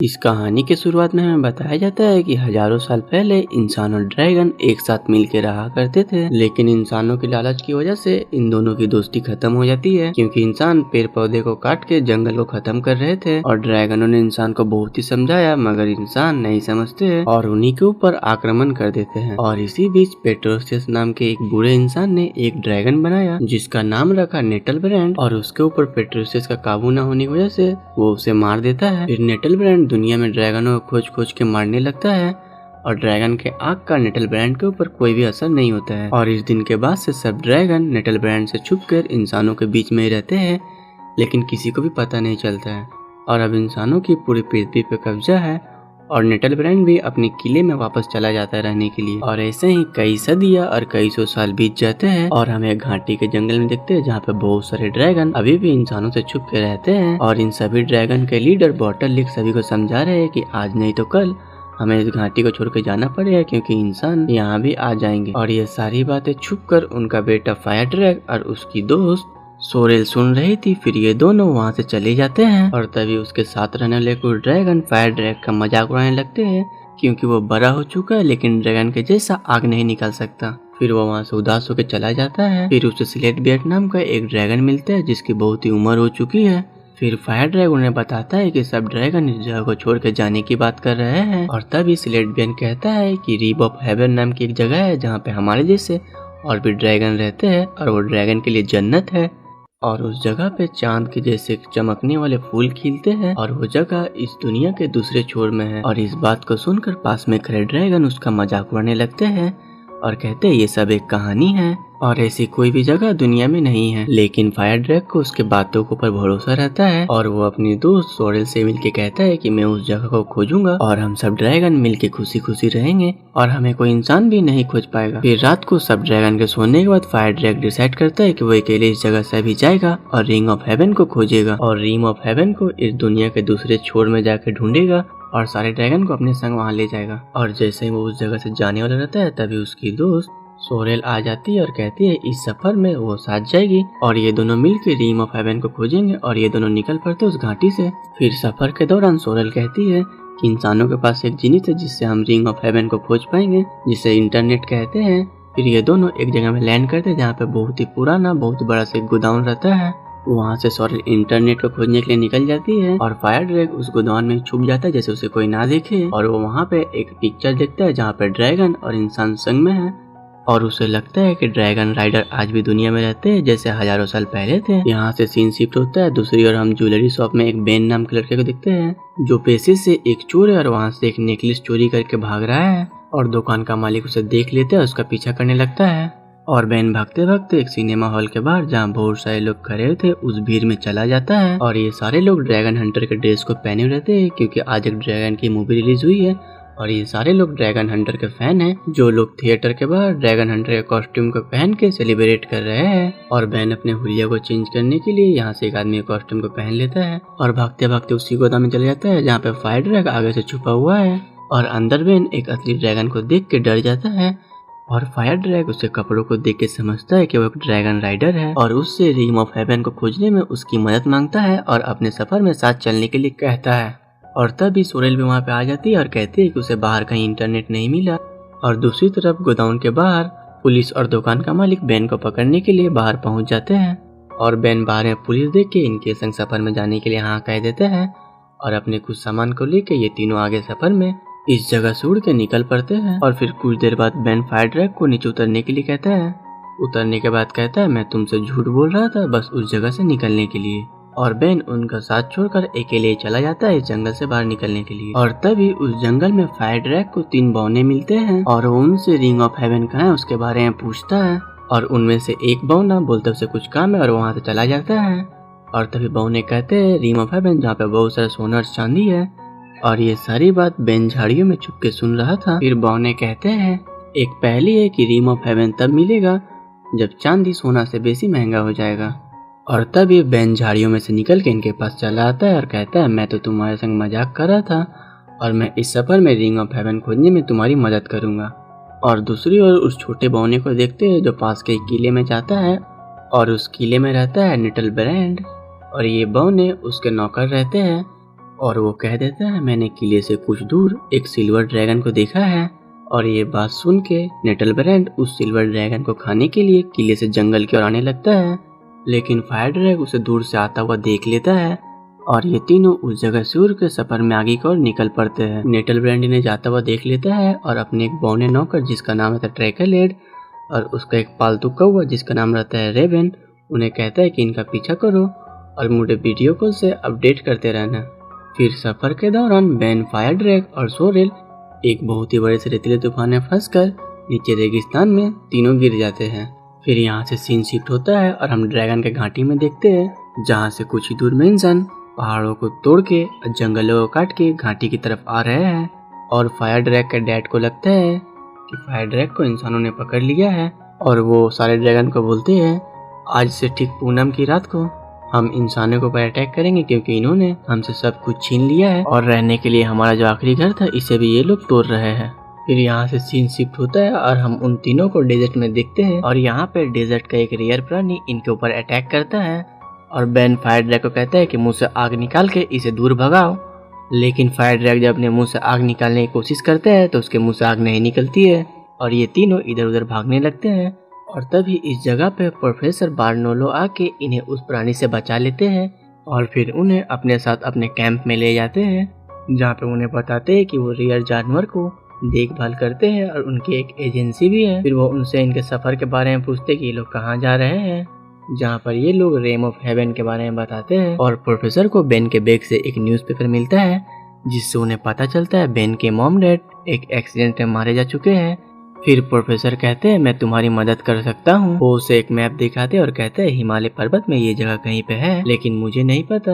इस कहानी के शुरुआत में हमें बताया जाता है कि हजारों साल पहले इंसान और ड्रैगन एक साथ मिलकर रहा करते थे, लेकिन इंसानों के लालच की वजह से इन दोनों की दोस्ती खत्म हो जाती है, क्योंकि इंसान पेड़ पौधे को काट के जंगल को खत्म कर रहे थे और ड्रैगनों ने इंसान को बहुत ही समझाया, मगर इंसान नहीं समझते हैं और उन्हीं के ऊपर आक्रमण कर देते हैं। और इसी बीच पेट्रोसियस नाम के एक बुरे इंसान ने एक ड्रैगन बनाया जिसका नाम रखा नेटलब्रैंड, और उसके ऊपर पेट्रोसियस का काबू न होने की वजह से वो उसे मार देता है। फिर नेटलब्रैंड दुनिया में ड्रैगनों को खोज खोज के मारने लगता है और ड्रैगन के आग का नेटलब्रैंड के ऊपर कोई भी असर नहीं होता है। और इस दिन के बाद से सब ड्रैगन नेटलब्रैंड से छुपकर इंसानों के बीच में ही रहते हैं, लेकिन किसी को भी पता नहीं चलता है। और अब इंसानों की पूरी पृथ्वी पे कब्जा है और नेटलब्रैंड भी अपने किले में वापस चला जाता है रहने के लिए। और ऐसे ही कई सदियां और कई सौ साल बीत जाते हैं और हम एक घाटी के जंगल में देखते हैं जहाँ पे बहुत सारे ड्रैगन अभी भी इंसानों से छुप के रहते हैं। और इन सभी ड्रैगन के लीडर बॉटल लिक सभी को समझा रहे हैं कि आज नहीं तो कल हमें इस घाटी को छोड़ के जाना पड़ेगा, क्योंकि इंसान यहाँ भी आ जाएंगे। और ये सारी बातें छुप कर उनका बेटा फायर ड्रैग और उसकी दोस्त सोरेल सुन रही थी। फिर ये दोनों वहाँ से चले जाते हैं और तभी उसके साथ रहने वाले कुछ ड्रैगन फायर ड्रैग का मजाक उड़ाने लगते हैं, क्योंकि वो बड़ा हो चुका है लेकिन ड्रैगन के जैसा आग नहीं निकाल सकता। फिर वो वहाँ से उदास होकर चला जाता है। फिर उसे स्लेट बियर्ड नाम का एक ड्रैगन मिलता है जिसकी बहुत ही उम्र हो चुकी है। फिर फायर ड्रैग उन्हें बताता है कि सब ड्रैगन इस जगह को छोड़ के जाने की बात कर रहे हैं। और तभी स्लेट बियर्ड कहता है कि रिब ऑफ हेवन नाम की एक जगह है जहाँ पे हमारे जैसे और भी ड्रैगन रहते हैं और वो ड्रैगन के लिए जन्नत है। और उस जगह पे चांद के जैसे चमकने वाले फूल खिलते हैं और वो जगह इस दुनिया के दूसरे छोर में है। और इस बात को सुनकर पास में खड़े ड्रैगन उसका मजाक उड़ाने लगते हैं और कहते हैं ये सब एक कहानी है और ऐसी कोई भी जगह दुनिया में नहीं है। लेकिन फायर ड्रैग को उसके बातों के ऊपर भरोसा रहता है और वो अपनी दोस्त सोरेल से मिलके कहता है कि मैं उस जगह को खोजूंगा और हम सब ड्रैगन मिलके खुशी खुशी रहेंगे और हमें कोई इंसान भी नहीं खोज पाएगा। फिर रात को सब ड्रैगन के सोने के बाद फायर ड्रैग डिसाइड करता है कि वो अकेले इस जगह से भी जाएगा और रिंग ऑफ हेवन को खोजेगा और रिंग ऑफ हेवन को इस दुनिया के दूसरे छोर में जाकर ढूंढेगा और सारे ड्रैगन को अपने संग वहाँ ले जाएगा। और जैसे ही वो उस जगह से जाने वाला रहता है तभी उसकी दोस्त सोरेल आ जाती है और कहती है इस सफर में वो साथ जाएगी और ये दोनों मिलकर रिंग ऑफ हेवन को खोजेंगे और ये दोनों निकल पड़ते उस घाटी से। फिर सफर के दौरान सोरेल कहती है कि इंसानों के पास एक जीनिस है जिससे हम रिंग ऑफ हेवन को खोज पाएंगे, जिसे इंटरनेट कहते हैं। फिर ये दोनों एक जगह में लैंड करते हैं जहाँ पे बहुत ही पुराना बहुत बड़ा से गोदाम रहता है। वहाँ से सोरेल इंटरनेट को खोजने के लिए निकल जाती है और फायर ड्रैग उस गोदाम में छुप जाता है जैसे उसे कोई ना देखे। और वो वहाँ पे एक पिक्चर देखता है जहाँ पे ड्रैगन और इंसान संग में है और उसे लगता है कि ड्रैगन राइडर आज भी दुनिया में रहते हैं जैसे हजारों साल पहले थे। यहाँ से सीन शिफ्ट होता है दूसरी ओर हम ज्वेलरी शॉप में एक बेन नाम के लड़के को देखते हैं जो पैसे से एक चोर है और वहाँ से एक नेकलेस चोरी करके भाग रहा है और दुकान का मालिक उसे देख लेता है, उसका पीछा करने लगता है और बेन भागते भागते एक सिनेमा हॉल के बाहर जहाँ बहुत सारे लोग खड़े थे उस भीड़ में चला जाता है। और ये सारे लोग ड्रैगन हंटर के ड्रेस को पहने रहते हैं क्योंकि आज एक ड्रैगन की मूवी रिलीज हुई है और ये सारे लोग ड्रैगन हंटर के फैन हैं जो लोग थिएटर के बाहर ड्रैगन हंटर के कॉस्ट्यूम को पहन के सेलिब्रेट कर रहे हैं। और बैन अपने हुलिया को चेंज करने के लिए यहाँ से एक आदमी कॉस्ट्यूम को पहन लेता है और भागते भागते उसी गोदाम में चले जाता है जहाँ पे फायर ड्रैग आगे से छुपा हुआ है। और अंदर बैन एक असली ड्रैगन को देख के डर जाता है और फायर ड्रैग उसके कपड़ों को देख के समझता है कि वो एक ड्रैगन राइडर है और उससे रिंग ऑफ हेवन को खोजने में उसकी मदद मांगता है और अपने सफर में साथ चलने के लिए कहता है। और तभी सोरेल भी वहाँ पे आ जाती है और कहती है कि उसे बाहर कहीं इंटरनेट नहीं मिला। और दूसरी तरफ गोदाम के बाहर पुलिस और दुकान का मालिक बेन को पकड़ने के लिए बाहर पहुँच जाते हैं और बेन बाहर में पुलिस देख के इनके संग सफर में जाने के लिए हाँ कह देते हैं और अपने कुछ सामान को लेके ये तीनों आगे सफर में इस जगह से उड़ के निकल पड़ते हैं। और फिर कुछ देर बाद बेन फायर ड्रैग को नीचे उतरने के लिए कहता है। उतरने के बाद कहता है मैं तुमसे झूठ बोल रहा था बस उस जगह से निकलने के लिए। और बेन उनका साथ छोड़कर अकेले चला जाता है इस जंगल से बाहर निकलने के लिए। और तभी उस जंगल में फायर ड्रैग को 3 बौने मिलते हैं और वो उनसे रिंग ऑफ हेवन कहाँ है उसके बारे में पूछता है और उनमें से एक बौना बोलते उसे कुछ काम है और वहाँ से चला जाता है। और तभी बौने कहते हैं रिंग ऑफ हेवन जहाँ पे बहुत सारा सोना और चांदी है। और ये सारी बात बेन झाड़ियों में छुप के सुन रहा था। फिर बौने कहते हैं एक पहली है कि रिंग ऑफ हेवन तब मिलेगा जब चांदी सोना से बेसी महंगा हो जाएगा। और तब ये बेन झाड़ियों में से निकल के इनके पास चला आता है और कहता है मैं तो तुम्हारे संग मजाक कर रहा था और मैं इस सफर में रिंग ऑफ हेवन खोजने में तुम्हारी मदद करूंगा। और दूसरी ओर उस छोटे बौने को देखते हैं जो पास के किले में जाता है और उस किले में रहता है नेटलब्रैंड और ये बौने उसके नौकर रहते हैं और वो कह देता है मैंने किले से कुछ दूर एक सिल्वर ड्रैगन को देखा है। और ये बात सुन के नेटलब्रैंड उस सिल्वर ड्रैगन को खाने के लिए किले से जंगल की ओर आने लगता है, लेकिन फायर ड्रैग उसे दूर से आता हुआ देख लेता है और ये तीनों उस जगह से उड़ के सफर में आगे की ओर निकल पड़ते हैं। नेटलब्रैंड इन्हें जाता हुआ देख लेता है और अपने एक बौने नौकर जिसका नाम रहता है ट्रैकेलेड और उसका एक पालतू कौवा जिसका नाम रहता है रेवन, उन्हें कहता है कि इनका पीछा करो और मुझे वीडियो कॉल से अपडेट करते रहना। फिर सफर के दौरान बेन, फायर ड्रैग और सोरेल एक बहुत ही बड़े से रेतीले तूफान में फंसकर नीचे रेगिस्तान में तीनों गिर जाते हैं। फिर यहाँ से सीन शिफ्ट होता है और हम ड्रैगन के घाटी में देखते हैं जहाँ से कुछ ही दूर में इंसान पहाड़ों को तोड़ के और जंगलों को काट के घाटी की तरफ आ रहे हैं। और फायर ड्रैग के डैड को लगता है कि फायर ड्रैग को इंसानों ने पकड़ लिया है और वो सारे ड्रैगन को बोलते हैं आज से ठीक पूनम की रात को हम इंसानों के ऊपर अटैक करेंगे क्योंकि इन्होंने हमसे सब कुछ छीन लिया है और रहने के लिए हमारा जो आखिरी घर था इसे भी ये लोग तोड़ रहे हैं। फिर यहाँ से सीन शिफ्ट होता है और हम उन तीनों को डेजर्ट में देखते हैं और यहाँ पे डेजर्ट का एक रेयर प्राणी इनके ऊपर अटैक करता है और बेन फायर ड्रैग को कहता है कि मुंह से आग निकाल के इसे दूर भगाओ। लेकिन फायर ड्रैग जब अपने मुंह से आग निकालने की कोशिश करता है तो उसके मुंह से आग नहीं निकलती है और ये तीनों इधर उधर भागने लगते हैं। और तभी इस जगह पे प्रोफेसर बार्नोलो आके इन्हें उस प्राणी से बचा लेते हैं और फिर उन्हें अपने साथ अपने कैंप में ले जाते हैं जहाँ पे उन्हें बताते हैं कि वो रेयर जानवर को देखभाल करते हैं और उनकी एक एजेंसी भी है। फिर वो उनसे इनके सफर के बारे में पूछते कि ये लोग कहाँ जा रहे हैं, जहाँ पर ये लोग रेम ऑफ हेवन के बारे में बताते हैं। और प्रोफेसर को बेन के बैग से एक न्यूज़पेपर मिलता है जिससे उन्हें पता चलता है बेन के मॉम डैड एक एक्सीडेंट में मारे जा चुके हैं। फिर प्रोफेसर कहते हैं मैं तुम्हारी मदद कर सकता हूँ। वो उसे एक मैप दिखाते और कहते हैं हिमालय पर्वत में ये जगह कहीं पे है लेकिन मुझे नहीं पता,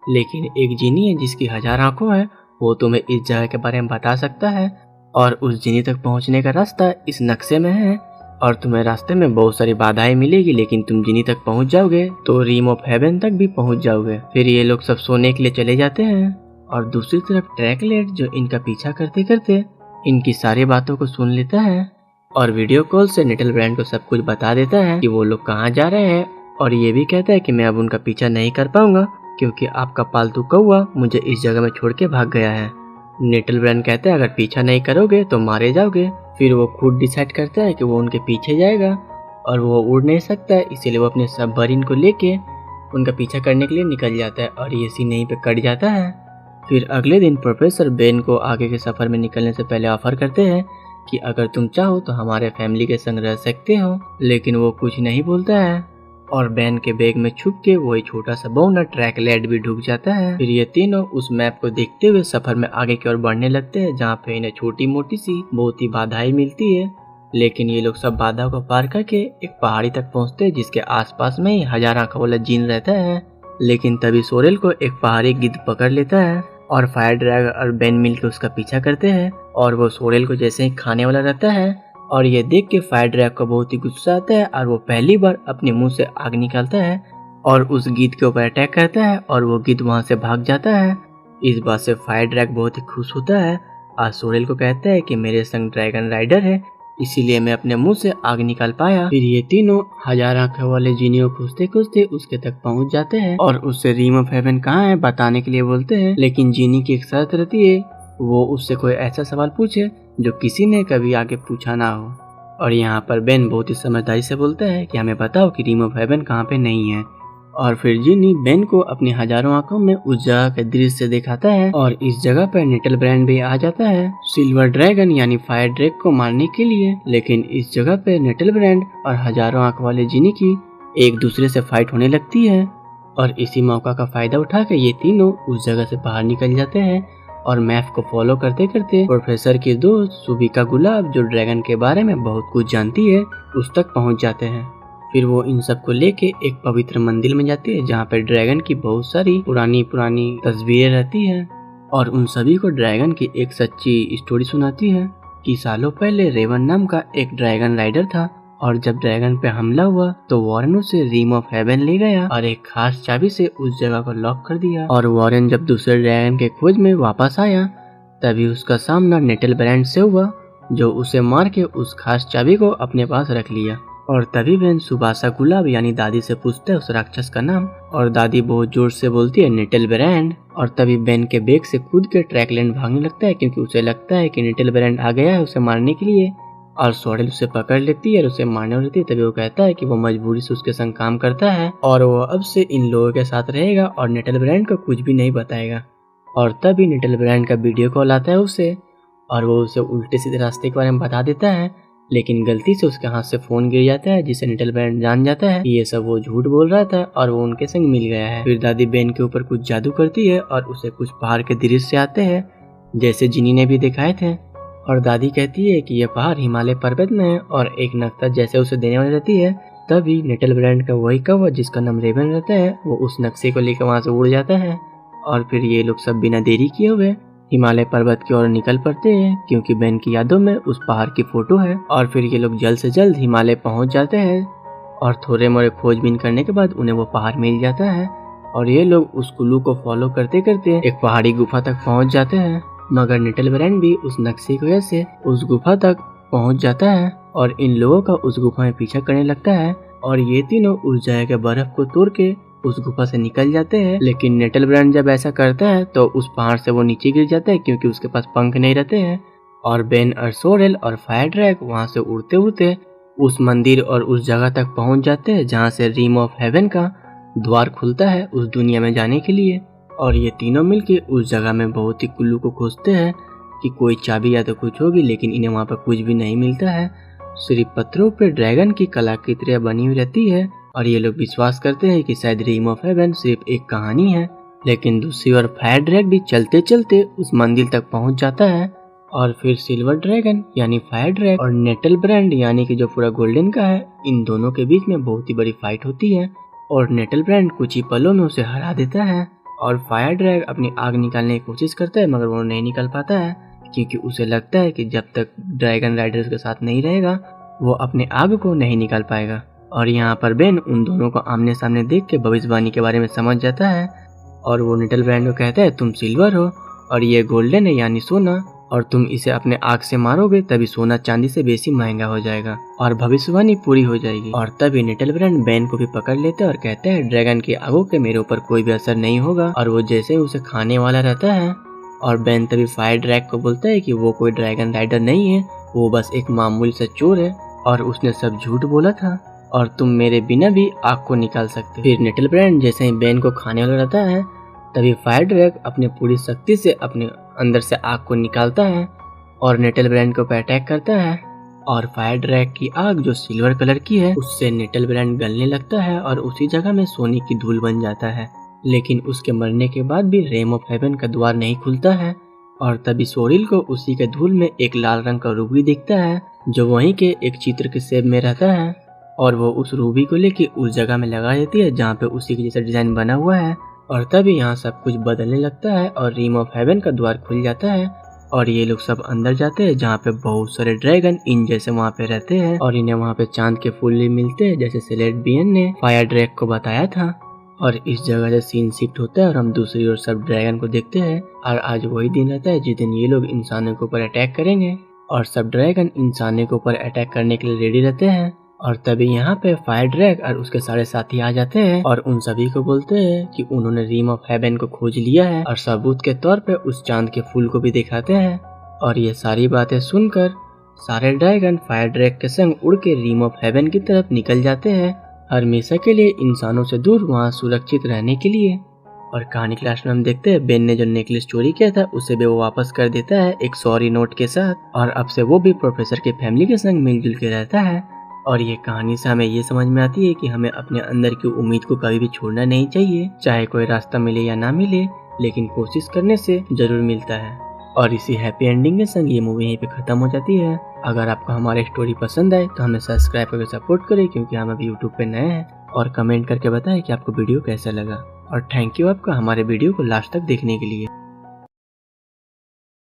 लेकिन एक जीनी है जिसकी 1000 आंखें हैं, वो तुम्हें इस जगह के बारे में बता सकता है और उस जीनी तक पहुँचने का रास्ता इस नक्शे में है और तुम्हें रास्ते में बहुत सारी बाधाएं मिलेगी लेकिन तुम जीनी तक पहुँच जाओगे तो रिम ऑफ हेवन तक भी पहुँच जाओगे। फिर ये लोग सब सोने के लिए चले जाते हैं और दूसरी तरफ ट्रैकलेट जो इनका पीछा करते करते इनकी सारी बातों को सुन लेता है और वीडियो कॉल से नेटलब्रैंड को सब कुछ बता देता है कि वो लोग कहाँ जा रहे हैं और ये भी कहता है कि मैं अब उनका पीछा नहीं कर पाऊंगा क्योंकि आपका पालतू कौवा मुझे इस जगह में छोड़ के भाग गया है। नेटलब्रैंड कहता है अगर पीछा नहीं करोगे तो मारे जाओगे। फिर वो खुद डिसाइड करता है कि वो उनके पीछे जाएगा और वो उड़ नहीं सकता इसीलिए वो अपने सबमरीन को लेके उनका पीछा करने के लिए निकल जाता है और ये सीन यहीं पे कट जाता है। फिर अगले दिन प्रोफेसर बेन को आगे के सफर में निकलने से पहले ऑफर करते हैं कि अगर तुम चाहो तो हमारे फैमिली के संग रह सकते हो, लेकिन वो कुछ नहीं बोलता है और बेन के बैग में छुप के वो एक छोटा सा बौना ट्रैकलेट भी ढुक जाता है। फिर ये तीनों उस मैप को देखते हुए सफर में आगे की ओर बढ़ने लगते हैं जहाँ पे इन्हें छोटी मोटी सी बहुत ही बाधाएं मिलती है, लेकिन ये लोग सब बाधा को पार करके एक पहाड़ी तक पहुँचते हैं जिसके आसपास में ही 1000 आंखों वाला जीन रहता है। लेकिन तभी सोरेल को एक पहाड़ी गिद्ध पकड़ लेता है और फायर ड्रैग और बेन मिलकर उसका पीछा करते हैं और वो सोरेल को जैसे ही खाने वाला रहता है और ये देख के फायर ड्रैग को बहुत ही गुस्सा आता है और वो पहली बार अपने मुंह से आग निकालता है और उस गिद्ध के ऊपर अटैक करता है और वो गिद्ध वहां से भाग जाता है। इस बात से फायर ड्रैग बहुत ही खुश होता है और सोरेल को कहता है कि मेरे संग ड्रैगन राइडर है इसीलिए मैं अपने मुंह से आग निकाल पाया। फिर ये तीनों 1000 आंखों वाले जीनी को खोजते खोजते उसके तक पहुंच जाते हैं और उससे रिम ऑफ हेवन कहाँ है बताने के लिए बोलते हैं, लेकिन जीनी की एक शर्त रहती है वो उससे कोई ऐसा सवाल पूछे जो किसी ने कभी आगे पूछा ना हो। और यहाँ पर बेन बहुत ही समझदारी से बोलता है कि हमें बताओ कि रिम ऑफ हेवन कहाँ पे नहीं है। और फिर जीनी बेन को अपनी 1000 आंखों में उस जगह के दृश्य दिखाता है और इस जगह पर नेटलब्रैंड भी आ जाता है सिल्वर ड्रैगन यानी फायर ड्रैग को मारने के लिए। लेकिन इस जगह पे नेटलब्रैंड और 1000 आंख वाले जीनी की एक दूसरे से फाइट होने लगती है और इसी मौका का फायदा उठाकर ये तीनों उस जगह से बाहर निकल जाते हैं और मैप को फॉलो करते करते प्रोफेसर की दोस्त सुबिका गुलाब जो ड्रैगन के बारे में बहुत कुछ जानती है उस तक पहुंच जाते हैं। फिर वो इन सब को लेके एक पवित्र मंदिर में जाती है जहाँ पे ड्रैगन की बहुत सारी पुरानी तस्वीरें रहती है और उन सभी को ड्रैगन की एक सच्ची स्टोरी सुनाती है कि सालों पहले रेवन नाम का एक ड्रैगन राइडर था और जब ड्रैगन पे हमला हुआ तो वॉरेन उसे रिम ऑफ हेवन ले गया और एक खास चाबी से उस जगह को लॉक कर दिया। और वॉरेन जब दूसरे ड्रैगन के खोज में वापस आया तभी उसका सामना नेटलब्रैंड से हुआ जो उसे मार के उस खास चाबी को अपने पास रख लिया और तभी बेन सुबासा गुलाब यानी दादी से पूछता है उस राक्षस का नाम, और दादी बहुत जोर से बोलती है नेटलब्रैंड। और तभी बेन के बैग से कूद के ट्रैकलैंड भागने लगता है क्योंकि उसे लगता है कि नेटलब्रैंड आ गया है उसे मारने के लिए। और सोरेल उसे पकड़ लेती है और उसे मारने वाली। तभी वो कहता है कि वो मजबूरी से उसके संग काम करता है और वो अब से इन लोगों के साथ रहेगा और नेटलब्रैंड को कुछ भी नहीं बताएगा। और तभी नेटलब्रैंड का वीडियो कॉल आता है उसे, और वो उसे उल्टे सीधे रास्ते के बारे में बता देता है, लेकिन गलती से उसके हाथ से फोन गिर जाता है जिससे नेटलब्रैंड जान जाता है कि ये सब वो झूठ बोल रहा था और वो उनके संग मिल गया है। फिर दादी बेन के ऊपर कुछ जादू करती है और उसे कुछ पहाड़ के दृश्य आते हैं जैसे जिनी ने भी दिखाए थे। और दादी कहती है कि ये पहाड़ हिमालय पर्वत में है और एक नक्शा जैसे उसे देने वाली रहती है। तभी नेटलब्रैंड का वही कौवा जिसका नाम रेवन रहता है वो उस नक्शे को लेकर वहाँ से उड़ जाता है। और फिर ये लोग सब बिना देरी किए हुए हिमालय पर्वत की ओर निकल पड़ते हैं क्योंकि बेन की यादों में उस पहाड़ की फोटो है। और फिर ये लोग जल्द से जल्द हिमालय पहुंच जाते हैं और थोड़े मोड़े खोजबीन करने के बाद उन्हें वो पहाड़ मिल जाता है। और ये लोग उस कुल्लू को फॉलो करते करते एक पहाड़ी गुफा तक पहुंच जाते हैं, मगर नेटलब्रैंड भी उस नक्शे की वजह से उस गुफा तक पहुंच जाता है और इन लोगों का उस गुफा में पीछा करने लगता है। और ये तीनों उस जगह के बर्फ को तोड़ के उस गुफा से निकल जाते हैं। लेकिन नेटलब्रैंड जब ऐसा करता है तो उस पहाड़ से वो नीचे गिर जाता है क्योंकि उसके पास पंख नहीं रहते हैं। और बेन और सोरेल और फायर ड्रैग वहाँ से उड़ते उड़ते उस मंदिर और उस जगह तक पहुँच जाते हैं जहाँ से रिम ऑफ हेवन का द्वार खुलता है उस दुनिया में जाने के लिए। और ये तीनों मिलके उस जगह में बहुत ही कुल्लू को खोजते हैं कि कोई चाबी या तो कुछ होगी, लेकिन इन्हें वहाँ पर कुछ भी नहीं मिलता है। सिर्फ पत्थरों पे ड्रैगन की कलाकृतियाँ बनी हुई रहती है और ये लोग विश्वास करते हैं कि शायद रिम ऑफ हेवन सिर्फ एक कहानी है। लेकिन दूसरी ओर फायर ड्रैग भी चलते चलते उस मंदिर तक पहुंच जाता है और फिर सिल्वर ड्रैगन यानी फायर ड्रैग और नेटलब्रैंड यानी कि जो पूरा गोल्डन का है, इन दोनों के बीच में बहुत ही बड़ी फाइट होती है और नेटलब्रैंड कुछ ही पलों में उसे हरा देता है। और फायर ड्रैग अपनी आग निकालने की कोशिश करता है मगर वो नहीं निकल पाता है क्योंकि उसे लगता है कि जब तक ड्रैगन राइडर उसके साथ नहीं रहेगा वो अपने आग को नहीं निकाल पाएगा। और यहाँ पर बेन उन दोनों को आमने सामने देख के भविष्यवाणी के बारे में समझ जाता है और वो नेटलब्रैंड को कहता है तुम सिल्वर हो और ये गोल्डन है यानी सोना, और तुम इसे अपने आग से मारोगे तभी सोना चांदी से बेसी महंगा हो जाएगा और भविष्यवाणी पूरी हो जाएगी। और तभी नेटलब्रैंड बेन को भी पकड़ लेता है और कहता है ड्रैगन की आगों के मेरे ऊपर कोई भी असर नहीं होगा, और वो जैसे उसे खाने वाला रहता है। और बेन तभी फायर ड्रैग को बोलता है कि वो कोई ड्रैगन राइडर नहीं है, वो बस एक मामूली सा चोर है और उसने सब झूठ बोला था और तुम मेरे बिना भी आग को निकाल सकते। फिर नेटलब्रैंड जैसे ही बेन को खाने वाला रहता है तभी फायर ड्रैग अपने पूरी शक्ति से अपने अंदर से आग को निकालता है और नेटलब्रैंड को अटैक करता है। और फायर ड्रैग की आग जो सिल्वर कलर की है उससे नेटलब्रैंड गलने लगता है और उसी जगह में सोने की धूल बन जाता है। लेकिन उसके मरने के बाद भी रिम ऑफ हेवन का द्वार नहीं खुलता है और तभी सोरेल को उसी के धूल में एक लाल रंग का रूबी दिखता है जो वहीं के एक चित्र के शेप में रहता है और वो उस रूबी को लेके उस जगह में लगा देती है जहाँ पे उसी के जैसा डिजाइन बना हुआ है। और तभी यहाँ सब कुछ बदलने लगता है और रिम ऑफ हेवन का द्वार खुल जाता है और ये लोग सब अंदर जाते हैं जहाँ पे बहुत सारे ड्रैगन इन जैसे वहाँ पे रहते हैं और इन्हें वहाँ पे चांद के फूल भी मिलते हैं जैसे सेलेट बियन ने फायर ड्रैग को बताया था। और इस जगह से सीन शिफ्ट होता है और हम दूसरी ओर सब ड्रैगन को देखते हैं। और आज वही दिन रहता है जिस दिन ये लोग इंसानों के ऊपर अटैक करेंगे और सब ड्रैगन इंसानों के ऊपर अटैक करने के लिए रेडी रहते हैं। और तभी यहाँ पे फायर ड्रैग और उसके सारे साथी आ जाते हैं और उन सभी को बोलते हैं कि उन्होंने रिम ऑफ हेवन को खोज लिया है और सबूत के तौर पे उस चांद के फूल को भी दिखाते हैं। और ये सारी बातें सुनकर सारे ड्रैगन फायर ड्रैग के संग उड़ के रिम ऑफ हेवन की तरफ निकल जाते हैं हमेशा के लिए इंसानों से दूर वहाँ सुरक्षित रहने के लिए। और कहानी क्लास में हम देखते हैं बेन ने जो नेकलेस चोरी किया था उसे भी वो वापस कर देता है एक सॉरी नोट के साथ और अब से वो भी प्रोफेसर के फैमिली के संग मिलजुल के रहता है। और ये कहानी से हमें ये समझ में आती है कि हमें अपने अंदर की उम्मीद को कभी भी छोड़ना नहीं चाहिए, चाहे कोई रास्ता मिले या ना मिले, लेकिन कोशिश करने से जरूर मिलता है। और इसी हैप्पी एंडिंग के संग ये मूवी यहीं पे खत्म हो जाती है। अगर आपको हमारी स्टोरी पसंद आए तो हमें सब्सक्राइब करके सपोर्ट करें क्योंकि हम अभी यूट्यूब पे नए हैं, और कमेंट करके बताएं कि आपको वीडियो कैसा लगा। और थैंक यू आपका हमारे वीडियो को लास्ट तक देखने के लिए।